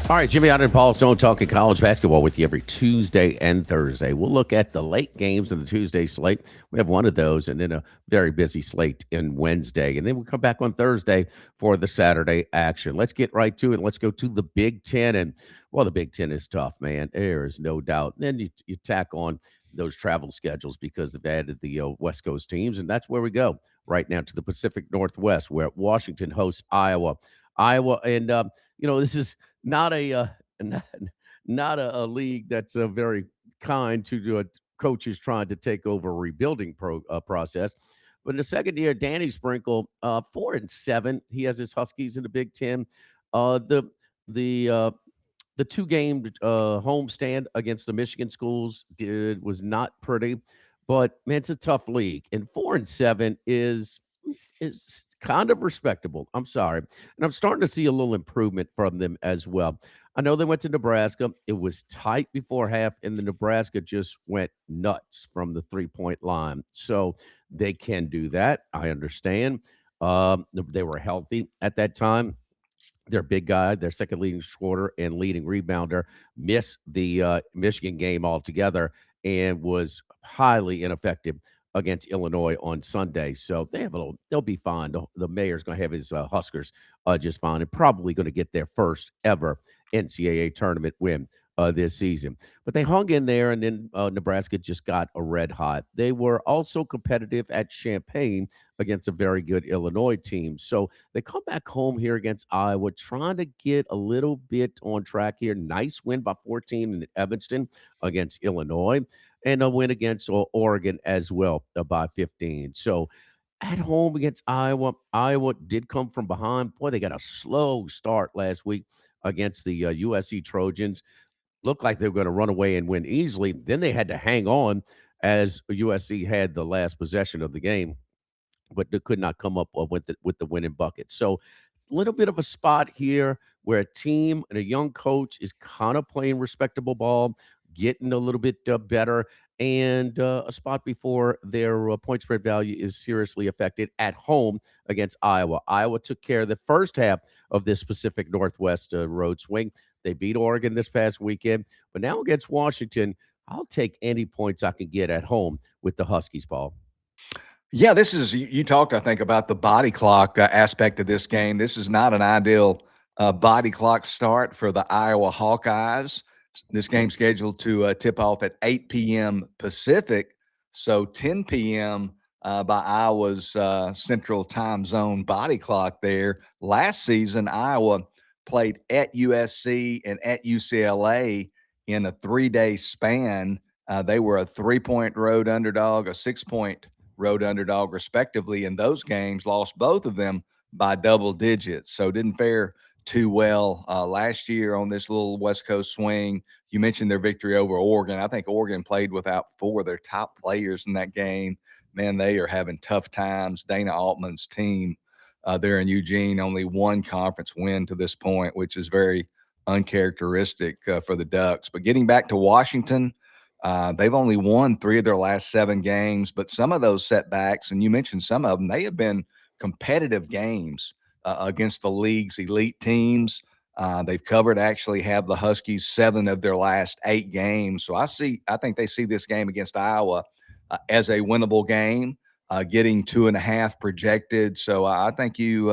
All right, Jimmy Ott and Paul Stone talking college basketball with you every Tuesday and Thursday. We'll look at the late games of the Tuesday slate. We have one of those, and then a very busy slate in Wednesday. And then we'll come back on Thursday for the Saturday action. Let's get right to it. Let's go to the Big Ten. And, well, the Big Ten is tough, man. There is no doubt. And then you tack on those travel schedules because they've added the West Coast teams. And that's where we go right now to the Pacific Northwest, where Washington hosts Iowa. This is not a not, not a league that's very kind to coaches trying to take over a rebuilding process. But in the second year, Danny Sprinkle, 4-7. He has his Huskies in the Big Ten. Uh, the the uh, the two-game homestand against the Michigan schools was not pretty, but man, it's a tough league. And 4-7 is kind of respectable. I'm sorry. And I'm starting to see a little improvement from them as well. I know they went to Nebraska. It was tight before half, and the Nebraska just went nuts from the three-point line. So they can do that. I understand. They were healthy at that time. Their big guy, their second leading scorer and leading rebounder, missed the Michigan game altogether and was highly ineffective against Illinois on Sunday. So they'll be fine. The mayor's going to have his Huskers just fine and probably going to get their first ever NCAA tournament win this season. But they hung in there, and then Nebraska just got a red hot. They were also competitive at Champaign against a very good Illinois team. So they come back home here against Iowa, trying to get a little bit on track here. Nice win by 14 in Evanston against Illinois, and a win against Oregon as well by 15. So at home against Iowa, Iowa did come from behind. Boy, they got a slow start last week against the USC Trojans. Looked like they were going to run away and win easily. Then they had to hang on as USC had the last possession of the game, but they could not come up with the winning bucket. So it's a little bit of a spot here where a team and a young coach is kind of playing respectable ball, getting a little bit better, and a spot before their point spread value is seriously affected at home against Iowa. Iowa took care of the first half of this Pacific Northwest road swing. They beat Oregon this past weekend, but now against Washington, I'll take any points I can get at home with the Huskies, Paul. Yeah, this is you talked, I think, about the body clock aspect of this game. This is not an ideal body clock start for the Iowa Hawkeyes. This game scheduled to tip off at 8 p.m. Pacific, so 10 p.m. By Iowa's Central Time Zone body clock there. Last season, Iowa played at USC and at UCLA in a 3-day span. They were a 3-point road underdog, a 6-point road underdog, respectively, in those games, lost both of them by double digits. So didn't fare too well last year on this little West Coast swing. You mentioned their victory over Oregon. I think Oregon played without 4 of their top players in that game. Man, they are having tough times. Dana Altman's team there in Eugene, only one conference win to this point, which is very uncharacteristic for the Ducks. But getting back to Washington, they've only won 3 of their last 7 games, but some of those setbacks, and you mentioned some of them, they have been competitive games against the league's elite teams. They've actually have the Huskies 7 of their last 8 games. So I think they see this game against Iowa as a winnable game, getting 2.5 projected. So I think you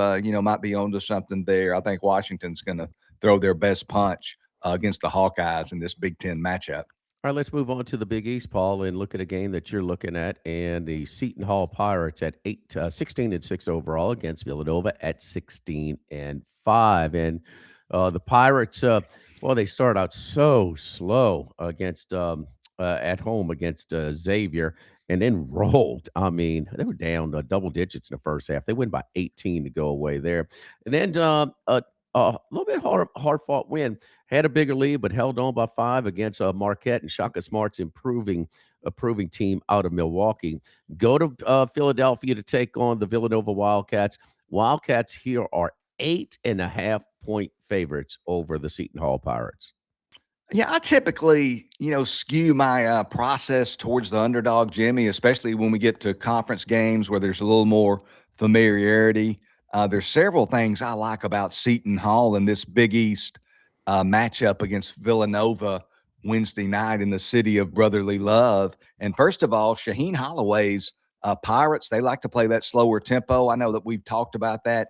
might be onto something there. I think Washington's going to throw their best punch against the Hawkeyes in this Big Ten matchup. All right, let's move on to the Big East, Paul, and look at a game that you're looking at. And the Seton Hall Pirates at 16-6 overall against Villanova at 16-5. And the Pirates, they start out so slow against at home against Xavier, and then rolled. I mean, they were down double digits in the first half. They win by 18 to go away there, and then a little bit hard fought win. Had a bigger lead, but held on by 5 against Marquette, and Shaka Smart's improving team out of Milwaukee. Go to Philadelphia to take on the Villanova Wildcats. Wildcats here are 8.5-point favorites over the Seton Hall Pirates. Yeah, I typically, skew my process towards the underdog, Jimmy, especially when we get to conference games where there's a little more familiarity. There's several things I like about Seton Hall in this Big East matchup against Villanova Wednesday night in the city of brotherly love. And first of all, Shaheen Holloway's Pirates, they like to play that slower tempo. I know that we've talked about that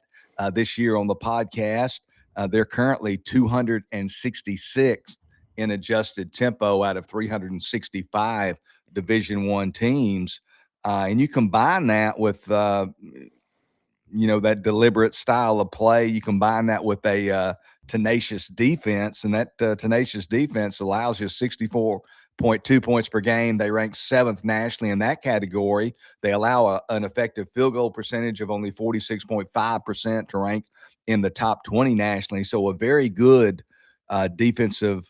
this year on the podcast. They're currently 266th in adjusted tempo out of 365 Division I teams. And you combine that with that deliberate style of play. You combine that with a tenacious defense, and that tenacious defense allows you 64.2 points per game. They rank 7th nationally in that category. They allow an effective field goal percentage of only 46.5% to rank in the top 20 nationally. So a very good defensive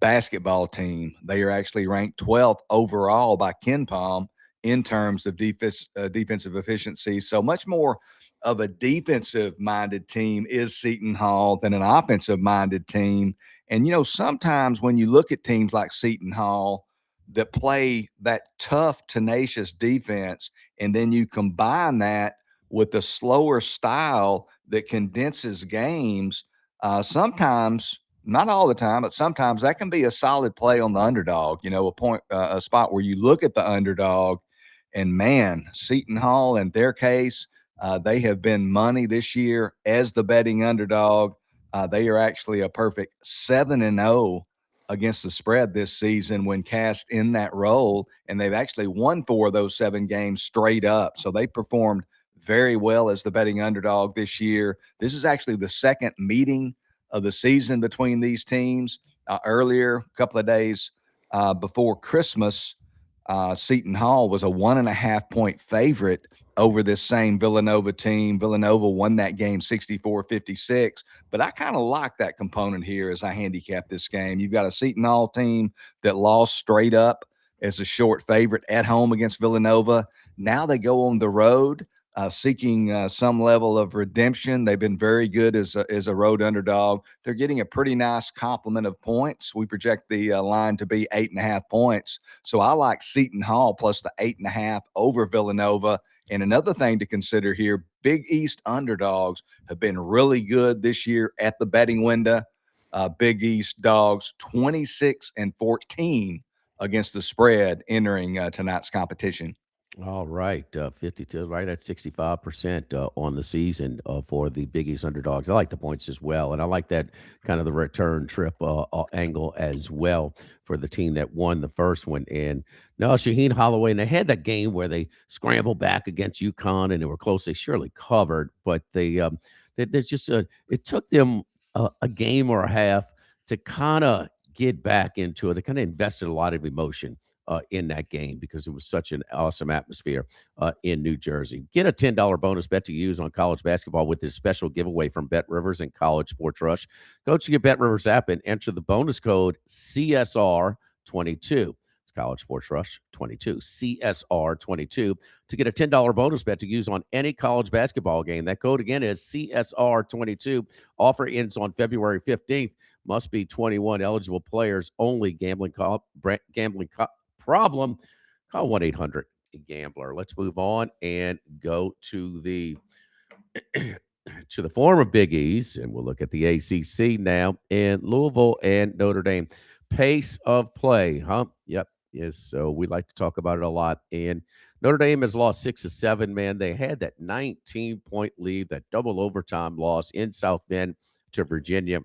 basketball team. They are actually ranked 12th overall by KenPom in terms of defensive efficiency. So much more of a defensive-minded team is Seton Hall than an offensive-minded team. And, sometimes when you look at teams like Seton Hall that play that tough, tenacious defense, and then you combine that with a slower style that condenses games, sometimes, not all the time, but sometimes that can be a solid play on the underdog, a spot where you look at the underdog and, man, Seton Hall, in their case, they have been money this year as the betting underdog. They are actually a perfect 7-0 against the spread this season when cast in that role, and they've actually won 4 of those 7 games straight up. So they performed very well as the betting underdog this year. This is actually the second meeting of the season between these teams. Earlier, a couple of days before Christmas, Seton Hall was a 1.5-point favorite over this same Villanova team. Villanova won that game 64-56. But I kind of like that component here as I handicap this game. You've got a Seton Hall team that lost straight up as a short favorite at home against Villanova. Now they go on the road seeking some level of redemption. They've been very good as a road underdog. They're getting a pretty nice complement of points. We project the line to be 8.5 points. So I like Seton Hall plus the 8.5 over Villanova. And another thing to consider here, Big East underdogs have been really good this year at the betting window. Big East dogs 26-14 against the spread entering tonight's competition. All right, 52, right at 65% on the season for the Big East underdogs. I like the points as well, and I like that kind of the return trip angle as well for the team that won the first one. And no, Shaheen Holloway, and they had that game where they scrambled back against UConn, and they were close. They surely covered, but they just it took them a game or a half to kind of get back into it. They kind of invested a lot of emotion in that game because it was such an awesome atmosphere in New Jersey. Get a $10 bonus bet to use on college basketball with this special giveaway from Bet Rivers and College Sports Rush. Go to your Bet Rivers app and enter the bonus code CSR22. It's College Sports Rush 22, CSR22 to get a $10 bonus bet to use on any college basketball game. That code again is CSR22. Offer ends on February 15th. Must be 21. Eligible players only. Gambling problem, call 1-800-GAMBLER. Let's move on and go to the to the former Big East, and we'll look at the ACC now. And Louisville and Notre Dame, pace of play, huh? Yep. Yes. So we like to talk about it a lot. And Notre Dame has lost 6 of 7. Man, they had that 19-point lead, that double overtime loss in South Bend to Virginia.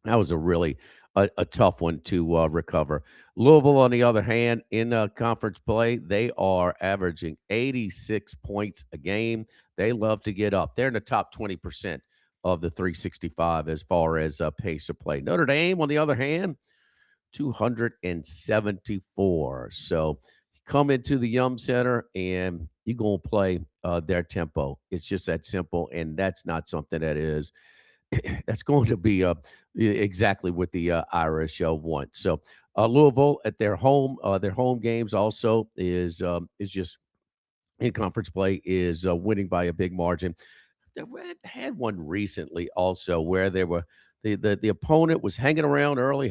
That was a really a tough one to recover. Louisville, on the other hand, in conference play, they are averaging 86 points a game. They love to get up. They're in the top 20% of the 365 as far as pace of play. Notre Dame, on the other hand, 274. So you come into the Yum Center and you're going to play their tempo. It's just that simple, and that's not something that is that's going to be exactly what the Irish want. So Louisville at their home games also is just in conference play is winning by a big margin. They had one recently also where they were the opponent was hanging around early,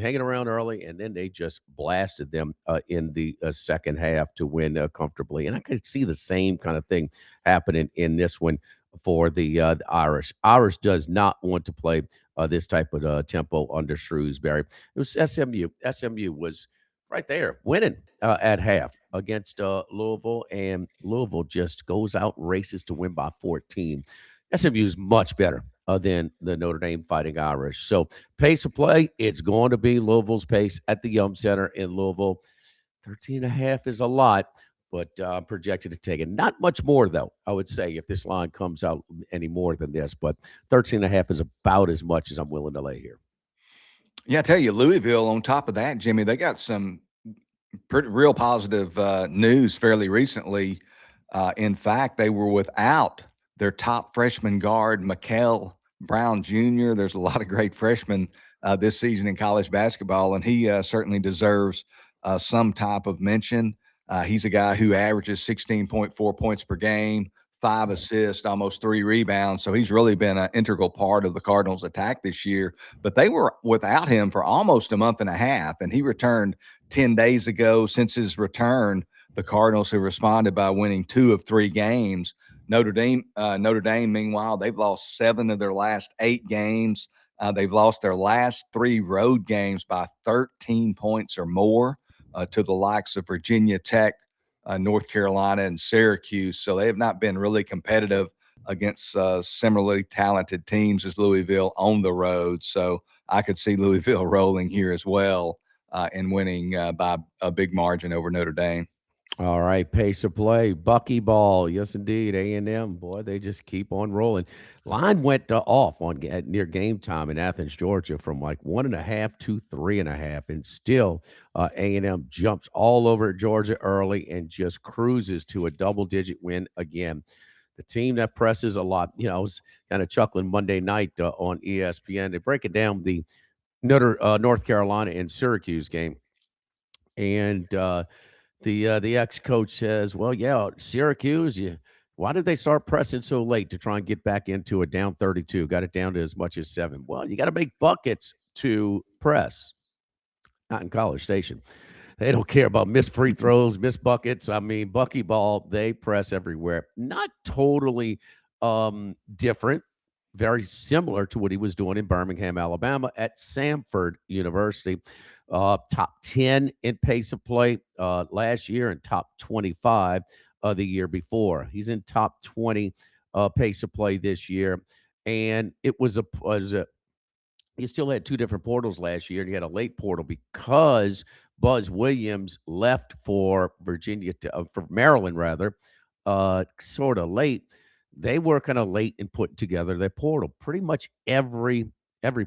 and then they just blasted them in the second half to win comfortably. And I could see the same kind of thing happening in this one for the Irish. Irish does not want to play this type of tempo under Shrewsbury. It was SMU. SMU was right there winning at half against Louisville, and Louisville just goes out and races to win by 14. SMU is much better than the Notre Dame Fighting Irish. So pace of play, it's going to be Louisville's pace at the Yum Center in Louisville. 13 and a half is a lot, but I'm projected to take it. Not much more, though, I would say, if this line comes out any more than this. But 13 and a half is about as much as I'm willing to lay here. Yeah, I tell you, Louisville, on top of that, Jimmy, they got some pretty real positive news fairly recently. In fact, they were without their top freshman guard, Mikel Brown Jr. There's a lot of great freshmen this season in college basketball, and he certainly deserves some type of mention. He's a guy who averages 16.4 points per game, 5 assists, almost 3 rebounds. So he's really been an integral part of the Cardinals' attack this year. But they were without him for almost a month and a half, and he returned 10 days ago. Since his return, the Cardinals have responded by winning 2 of 3 games. Notre Dame, meanwhile, they've lost 7 of their last 8 games. They've lost their last 3 road games by 13 points or more to the likes of Virginia Tech, North Carolina, and Syracuse. So they have not been really competitive against similarly talented teams as Louisville on the road. So I could see Louisville rolling here as well and winning by a big margin over Notre Dame. All right, pace of play, Buckyball, yes indeed. A&M, boy, they just keep on rolling. Line went off at near game time in Athens, Georgia, from like 1.5 to 3.5, and still A&M jumps all over Georgia early and just cruises to a double-digit win again. The team that presses a lot, I was kind of chuckling Monday night on ESPN. They break it down, the North Carolina and Syracuse game, and the ex-coach says, "Well, yeah, Syracuse, why did they start pressing so late to try and get back into it down 32? Got it down to as much as 7. Well, you got to make buckets to press. Not in College Station. They don't care about missed free throws, missed buckets. I mean, Buckyball, they press everywhere. Not totally different, very similar to what he was doing in Birmingham, Alabama at Samford University. Top 10 in pace of play last year and top 25 the year before. He's in top 20 pace of play this year. And it was a he still had 2 different portals last year, and he had a late portal because Buzz Williams left for for Maryland rather, sort of late. They were kind of late in putting together their portal. Pretty much every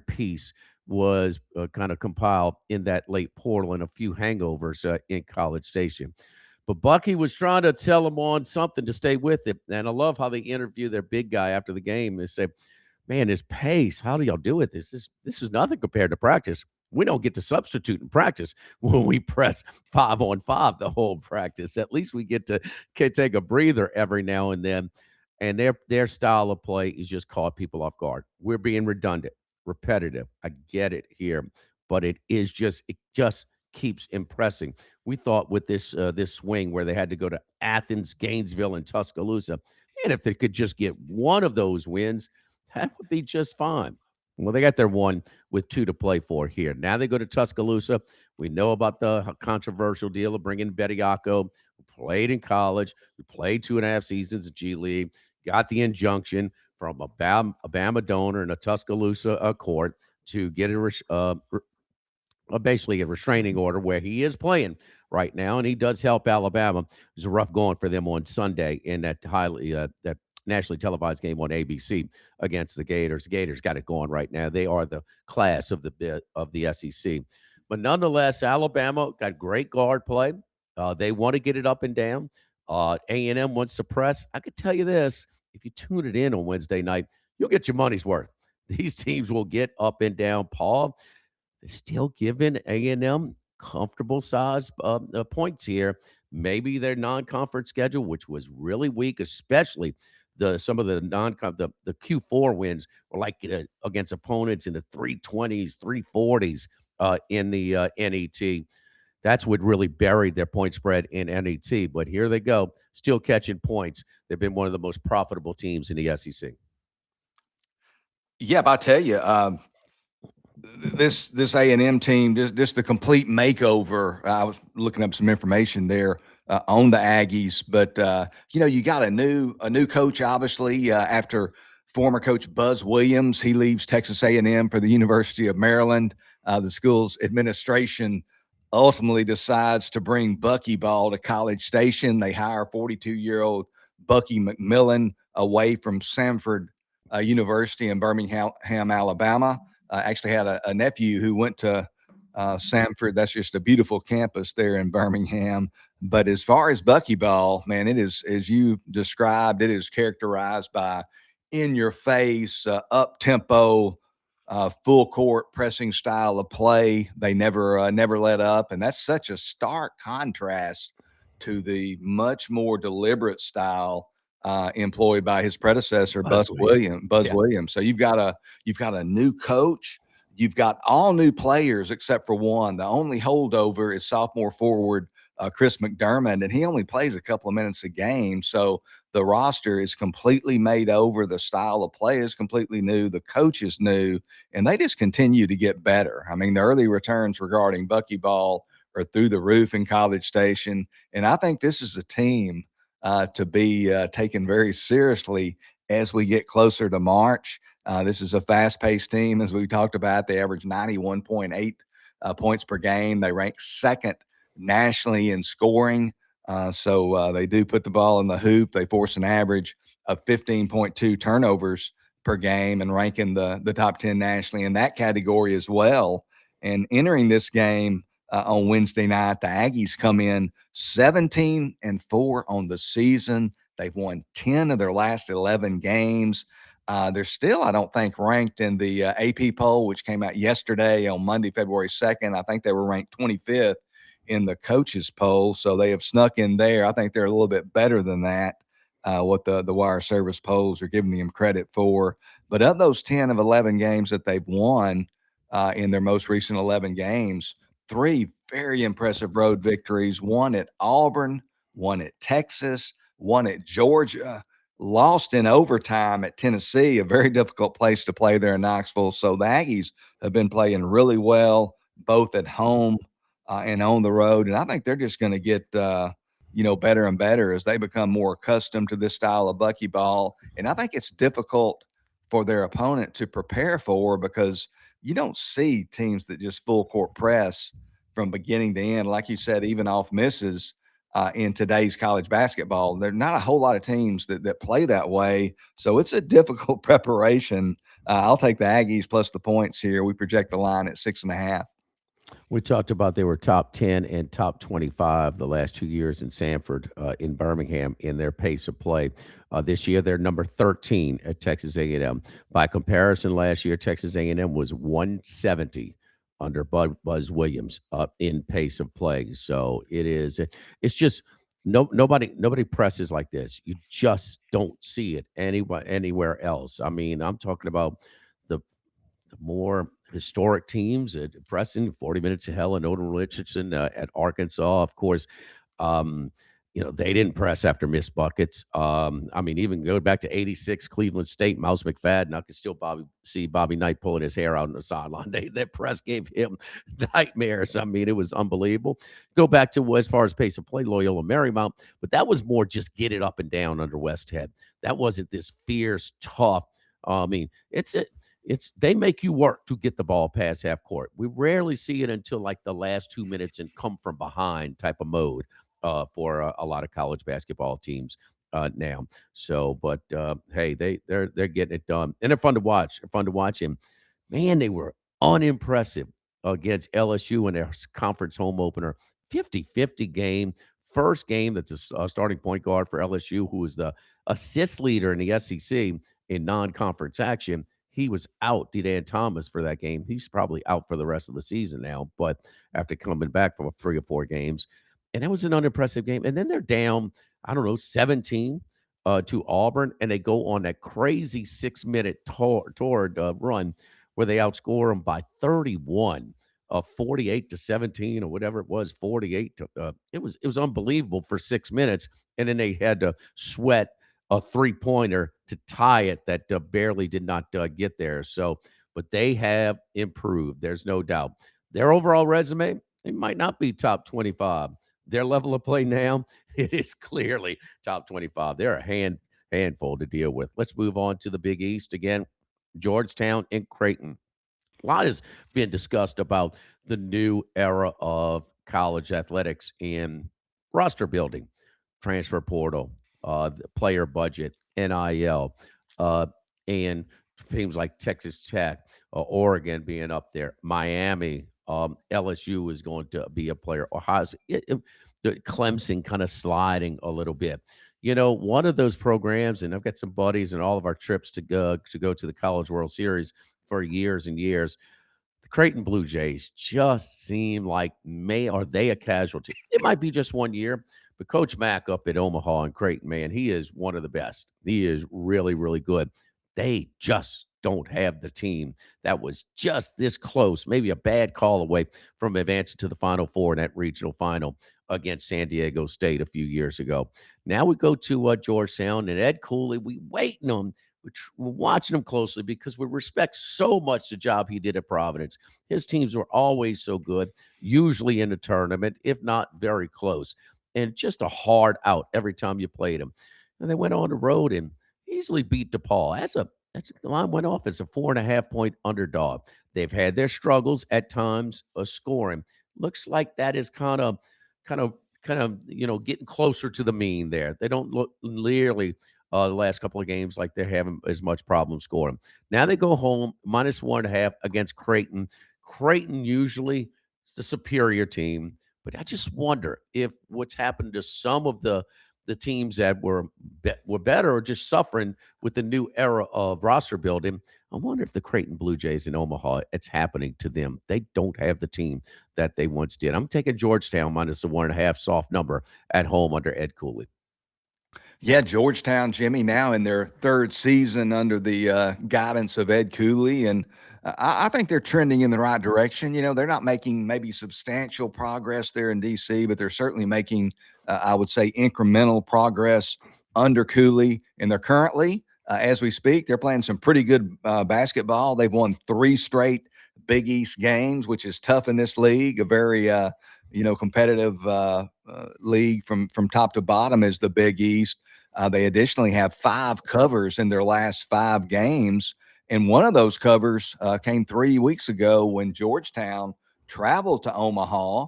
piece was kind of compiled in that late portal, and a few hangovers in College Station. But Bucky was trying to tell him on something to stay with it, and I love how they interview their big guy after the game. They say, "Man, his pace, how do y'all do with this? This is nothing compared to practice. We don't get to substitute in practice when we press 5-on-5 the whole practice. At least we get to take a breather every now and then." And their style of play is just caught people off guard. We're being redundant, repetitive. I get it here, but it just keeps impressing. We thought with this swing where they had to go to Athens, Gainesville, and Tuscaloosa, and if they could just get one of those wins, that would be just fine. Well, they got their one with 2 to play for here. Now they go to Tuscaloosa. We know about the controversial deal of bringing Bediako, who played in college, who played 2.5 seasons at G League, got the injunction from a Bama donor in a Tuscaloosa court to get basically a restraining order where he is playing right now, and he does help Alabama. It was a rough going for them on Sunday in that that nationally televised game on ABC against the Gators. The Gators got it going right now. They are the class of the SEC. But nonetheless, Alabama got great guard play. They want to get it up and down. A&M wants to press. I could tell you this: if you tune it in on Wednesday night, you'll get your money's worth. These teams will get up and down. Paul, they're still giving A&M comfortable size points here. Maybe their non-conference schedule, which was really weak, especially some of the the Q4 wins were like against opponents in the 320s, 340s in the NET. That's what really buried their point spread in NET. But here they go, still catching points. They've been one of the most profitable teams in the SEC. Yeah, but I tell you, this A&M team, just the complete makeover. I was looking up some information there on the Aggies, but you got a new coach, obviously, after former coach Buzz Williams. He leaves Texas A&M for the University of Maryland. The school's administration ultimately decides to bring buckyball to College Station. They hire 42-year-old Bucky McMillan away from Samford University in Birmingham, Alabama. Actually had a nephew who went to Samford. That's just a beautiful campus there in Birmingham. But as far as buckyball, man, it is, as you described, it is characterized by in your face, up tempo, full court pressing style of play. They never let up, and that's such a stark contrast to the much more deliberate style employed by his predecessor, Buzz Williams. Buzz Yeah. Williams. So you've got a new coach. You've got all new players except for one. The only holdover is sophomore forward Chris McDermott, and he only plays a couple of minutes a game. So the roster is completely made over. The style of play is completely new. The coach is new, and they just continue to get better. I mean, the early returns regarding buckyball are through the roof in College Station, and I think this is a team to be taken very seriously as we get closer to March. This is a fast-paced team, as we talked about. They average 91.8 points per game. They rank second nationally in scoring. So they do put the ball in the hoop. They force an average of 15.2 turnovers per game and rank in the top 10 nationally in that category as well. And entering this game on Wednesday night, the Aggies come in 17-4 on the season. They've won 10 of their last 11 games. They're still, I don't think, ranked in the AP poll, which came out yesterday on Monday, February 2nd. I think they were ranked 25th in the coaches poll. So they have snuck in there. I think they're a little bit better than that, what the wire service polls are giving them credit for. But of those 10 of 11 games that they've won in their most recent 11 games, 3 very impressive road victories, one at Auburn, one at Texas, one at Georgia, lost in overtime at Tennessee, a very difficult place to play there in Knoxville. So the Aggies have been playing really well, both at home and on the road. And I think they're just going to get, better and better as they become more accustomed to this style of buckyball. And I think it's difficult for their opponent to prepare for because you don't see teams that just full court press from beginning to end. Like you said, even off misses in today's college basketball, there's not a whole lot of teams that play that way. So it's a difficult preparation. I'll take the Aggies plus the points here. We project the line at 6.5. We talked about they were top 10 and top 25 the last 2 years in Sanford, in Birmingham, in their pace of play. This year, they're number 13 at Texas A&M. By comparison, last year Texas A&M was 170 under Buzz Williams in pace of play. So it's just nobody presses like this. You just don't see it anywhere else. I mean, I'm talking about the more historic teams at pressing 40 minutes of hell and Odin Richardson at Arkansas. Of course, um, they didn't press after missed buckets. I mean, even go back to 86 Cleveland State, Mouse McFadden. I could still see Bobby Knight pulling his hair out on the sideline. That press gave him nightmares. I mean, it was unbelievable. Go back to as far as pace of play, Loyola Marymount, but that was more just get it up and down under West Head. That wasn't this fierce, tough. I mean, it's they make you work to get the ball past half court. We rarely see it until like the last 2 minutes and come from behind type of mode for a lot of college basketball teams now. So, but hey, they're getting it done, and they're fun to watch. They're fun to watch, and man, they were unimpressive against LSU in their conference home opener. 50-50 game. First game that the starting point guard for LSU, who was the assist leader in the SEC in non-conference action, he was out, D-Dan Thomas, for that game. He's probably out for the rest of the season now, but after coming back from 3 or 4 games. And that was an unimpressive game. And then they're down, I don't know, 17 to Auburn, and they go on that crazy 6-minute toward run where they outscore them by 31, 48-17 or whatever it was, 48 to it was unbelievable for 6 minutes. And then they had to sweat a three-pointer to tie it that barely did not get there. So but they have improved. There's no doubt. Their overall resume, it might not be top 25. Their level of play now, it is clearly top 25. They're a handful to deal with. Let's move on to the Big East again. Georgetown and Creighton. A lot has been discussed about the new era of college athletics and roster building, transfer portal, the player budget, NIL, uh, and teams like Texas Tech, Oregon being up there, Miami, LSU is going to be a player. Clemson kind of sliding a little bit. One of those programs, and I've got some buddies and all of our trips to go to the College World Series for years and years. The Creighton Blue Jays just seem like are they a casualty? It might be just 1 year, but Coach Mack up at Omaha and Creighton, man, he is one of the best. He is really, really good. They just don't have the team that was just this close, maybe a bad call away from advancing to the Final Four in that regional final against San Diego State a few years ago. Now we go to Georgetown and Ed Cooley. We waiting on we're watching him closely because we respect so much the job he did at Providence. His teams were always so good, usually in the tournament, if not very close, and just a hard out every time you played him. And they went on the road and easily beat DePaul. The line went off as a 4.5 point underdog. They've had their struggles at times of scoring. Looks like that is kind of, getting closer to the mean there. They don't look nearly the last couple of games like they're having as much problem scoring. Now they go home -1.5 against Creighton. Creighton usually is the superior team, but I just wonder if what's happened to some of the teams that were better or just suffering with the new era of roster building. I wonder if the Creighton Blue Jays in Omaha, it's happening to them. They don't have the team that they once did. I'm taking Georgetown -1.5 soft number at home under Ed Cooley. Yeah, Georgetown, Jimmy, now in their third season under the guidance of Ed Cooley. And I think they're trending in the right direction. They're not making maybe substantial progress there in D.C., but they're certainly making, I would say, incremental progress under Cooley. And they're currently, as we speak, they're playing some pretty good basketball. They've won 3 straight Big East games, which is tough in this league, a very competitive league from top to bottom is the Big East. They additionally have 5 covers in their last 5 games. And one of those covers came 3 weeks ago when Georgetown traveled to Omaha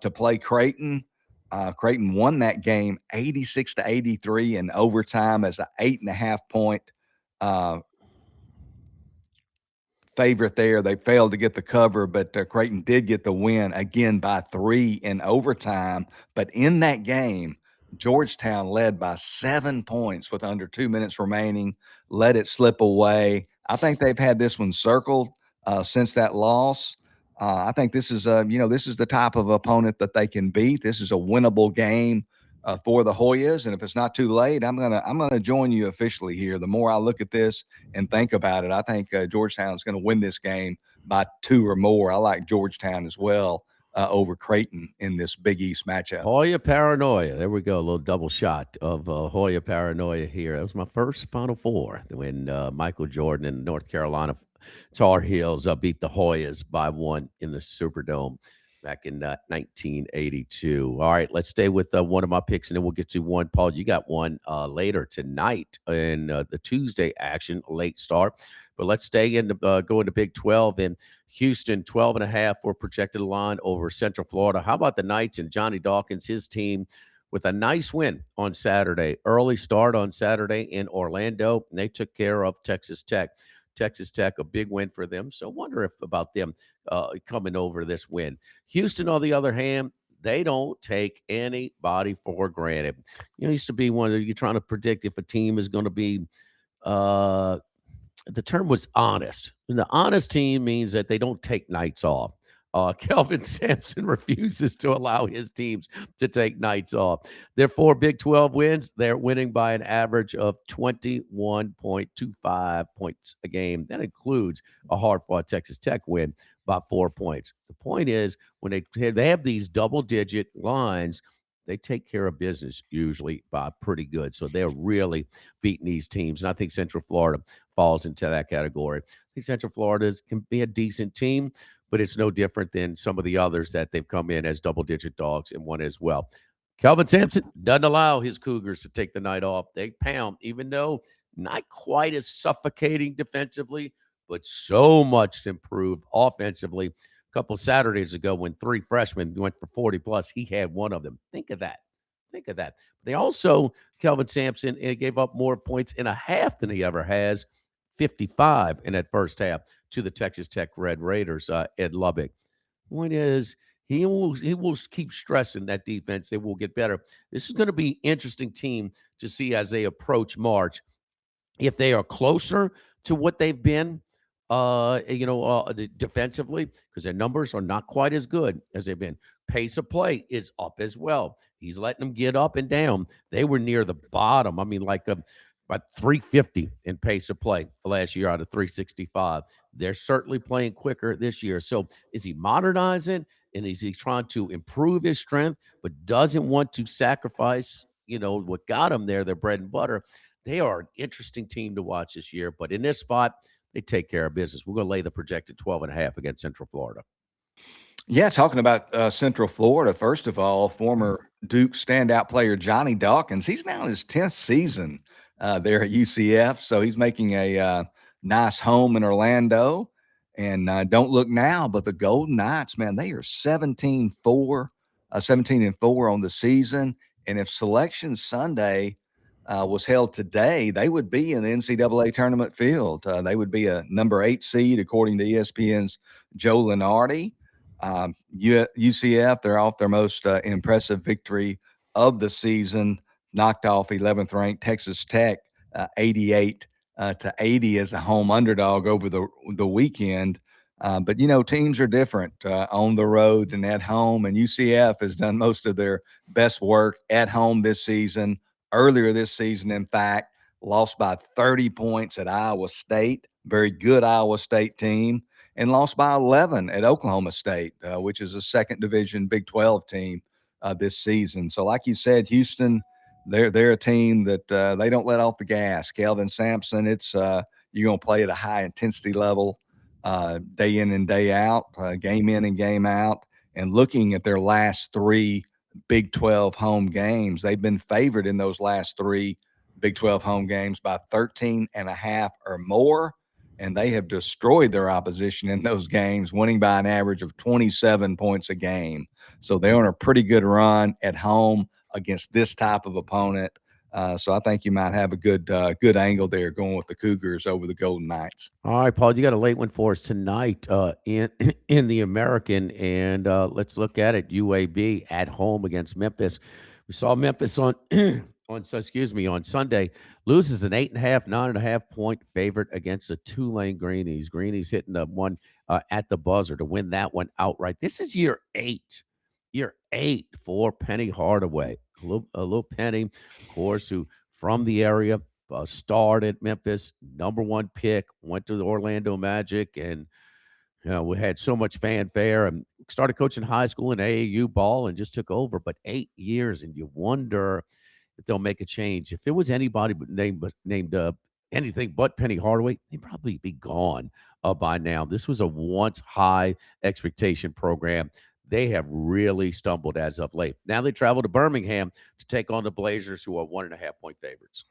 to play Creighton. Creighton won that game 86-83 in overtime as an 8.5 point favorite there. They failed to get the cover, but Creighton did get the win again by 3 in overtime. But in that game, Georgetown led by 7 points with under 2 minutes remaining, let it slip away. I think they've had this one circled since that loss. I think this is the type of opponent that they can beat. This is a winnable game for the Hoyas, and if it's not too late, I'm gonna join you officially here. The more I look at this and think about it, I think Georgetown is going to win this game by 2 or more. I like Georgetown as well over Creighton in this Big East matchup. Hoya paranoia. There we go. A little double shot of Hoya paranoia here. That was my first Final Four when Michael Jordan and North Carolina Tar Heels beat the Hoyas by 1 in the Superdome back in 1982. All right, let's stay with one of my picks, and then we'll get to one. Paul, you got one later tonight in the Tuesday action, late start. But let's stay in the go into Big 12 and Houston 12.5 for projected line over Central Florida. How about the Knights and Johnny Dawkins, his team, with a nice win on Saturday, early start on Saturday in Orlando, and they took care of Texas Tech. Texas Tech, a big win for them. So wonder if about them coming over this win. Houston, on the other hand, they don't take anybody for granted. Used to be one of you're trying to predict if a team is going to be the term was honest. And the honest team means that they don't take nights off. Kelvin Sampson refuses to allow his teams to take nights off. Their 4 Big 12 wins, they're winning by an average of 21.25 points a game. That includes a hard-fought Texas Tech win by 4 points. The point is, when they have these double-digit lines, they take care of business usually by pretty good. So they're really beating these teams. And I think Central Florida falls into that category. I think Central Florida can be a decent team, but it's no different than some of the others that they've come in as double-digit dogs and won as well. Kelvin Sampson doesn't allow his Cougars to take the night off. They pound, even though not quite as suffocating defensively, but so much improved offensively. A couple of Saturdays ago, when three freshmen went for 40 plus, he had one of them. Think of that. Think of that. They also, Kelvin Sampson, gave up more points in a half than he ever has, 55 in that first half to the Texas Tech Red Raiders, Ed Lubbock. Point is, he will keep stressing that defense. They will get better. This is going to be interesting team to see as they approach March if they are closer to what they've been, defensively, because their numbers are not quite as good as they've been. Pace of play is up as well. He's letting them get up and down. They were near the bottom. I mean, like about 350 in pace of play last year out of 365. They're certainly playing quicker this year. So is he modernizing and is he trying to improve his strength, but doesn't want to sacrifice, what got him there, their bread and butter? They are an interesting team to watch this year, but in this spot, they take care of business. We're going to lay the projected 12.5 against Central Florida. Yeah, talking about Central Florida, first of all, former Duke standout player Johnny Dawkins, he's now in his 10th season there at UCF, so he's making a nice home in Orlando. And don't look now, but the Golden Knights, man, they are 17-4 on the season. And if Selection Sunday was held today, they would be in the NCAA tournament field. They would be a number 8 seed, according to ESPN's Joe Lunardi. UCF, they're off their most impressive victory of the season, knocked off 11th ranked Texas Tech 88-80 as a home underdog over the weekend. But teams are different on the road and at home, and UCF has done most of their best work at home this season. Earlier this season, in fact, lost by 30 points at Iowa State, very good Iowa State team, and lost by 11 at Oklahoma State, which is a second division Big 12 team this season. So like you said, Houston, they're a team that they don't let off the gas. Kelvin Sampson, it's you're going to play at a high intensity level day in and day out, game in and game out. And looking at their last 3 Big 12 home games, they've been favored in those last 3 Big 12 home games by 13.5 or more. And they have destroyed their opposition in those games, winning by an average of 27 points a game. So they're on a pretty good run at home against this type of opponent. So I think you might have a good angle there going with the Cougars over the Golden Knights. All right, Paul, you got a late one for us tonight in in the American, and let's look at it. UAB at home against Memphis. We saw Memphis on on Sunday loses an 8.5, 9.5 point favorite against the Tulane Greenies. Greenies hitting the one at the buzzer to win that one outright. This is year 8 for Penny Hardaway. A little Penny, of course, who from the area, starred at Memphis, number 1 pick, went to the Orlando Magic, and we had so much fanfare and started coaching high school and AAU ball and just took over. But 8 years, and you wonder if they'll make a change. If it was anybody named anything but Penny Hardaway, they'd probably be gone by now. This was a once high expectation program. They have really stumbled as of late. Now they travel to Birmingham to take on the Blazers, who are 1.5 point favorites.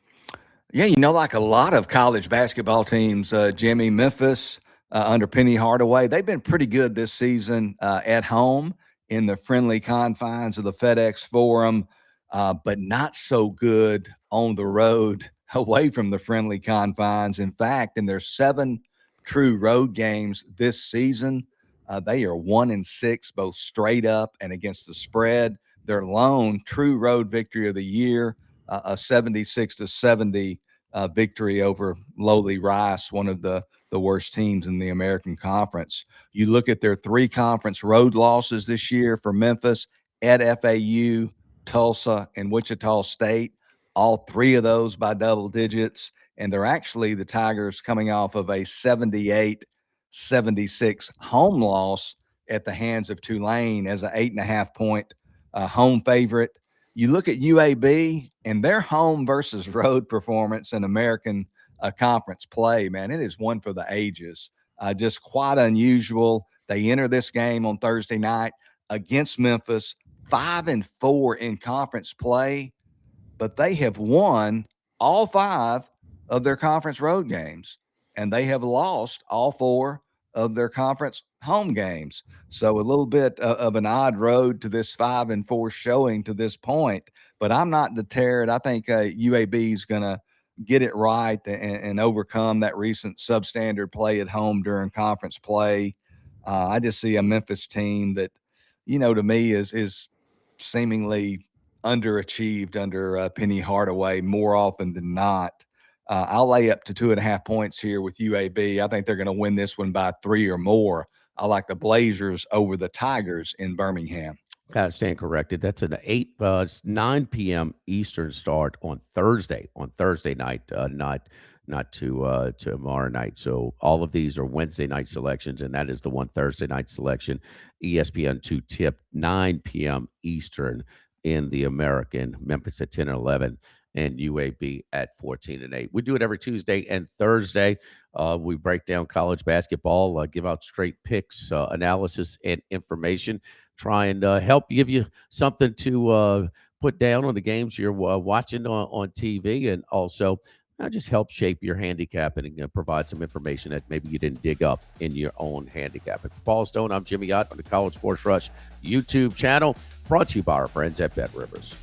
Yeah, like a lot of college basketball teams, Jimmy, Memphis under Penny Hardaway, they've been pretty good this season at home in the friendly confines of the FedEx Forum, but not so good on the road away from the friendly confines. In fact, in their 7 true road games this season, they are 1-6, both straight up and against the spread. Their lone true road victory of the year, a 76-70 victory over lowly Rice, one of the worst teams in the American Conference. You look at their 3 conference road losses this year for Memphis at FAU, Tulsa, and Wichita State, all 3 of those by double digits. And they're actually the Tigers coming off of a 78-76 home loss at the hands of Tulane as an 8.5 point home favorite. You look at UAB and their home versus road performance in American conference play, man. It is one for the ages. Just quite unusual. They enter this game on Thursday night against Memphis, 5-4 in conference play, but they have won all 5 of their conference road games, and they have lost all 4 of their conference home games. So a little bit of an odd road to this 5-4 showing to this point, but I'm not deterred. I think UAB is going to get it right and overcome that recent substandard play at home during conference play. I just see a Memphis team that, to me is seemingly underachieved under Penny Hardaway more often than not. I'll lay up to 2.5 points here with UAB. I think they're going to win this one by 3 or more. I like the Blazers over the Tigers in Birmingham. Got to stand corrected. That's an 9 p.m. Eastern start on Thursday night, not tomorrow night. So all of these are Wednesday night selections, and that is the one Thursday night selection. ESPN2 tip 9 p.m. Eastern in the American, Memphis at 10 and 11, and UAB at 14 and 8. We do it every Tuesday and Thursday. We break down college basketball, give out straight picks, analysis, and information. Try and help give you something to put down on the games you're watching on TV, and also just help shape your handicap and provide some information that maybe you didn't dig up in your own handicap. And for Paul Stone, I'm Jimmy Ott on the College Sports Rush YouTube channel, brought to you by our friends at Bet Rivers.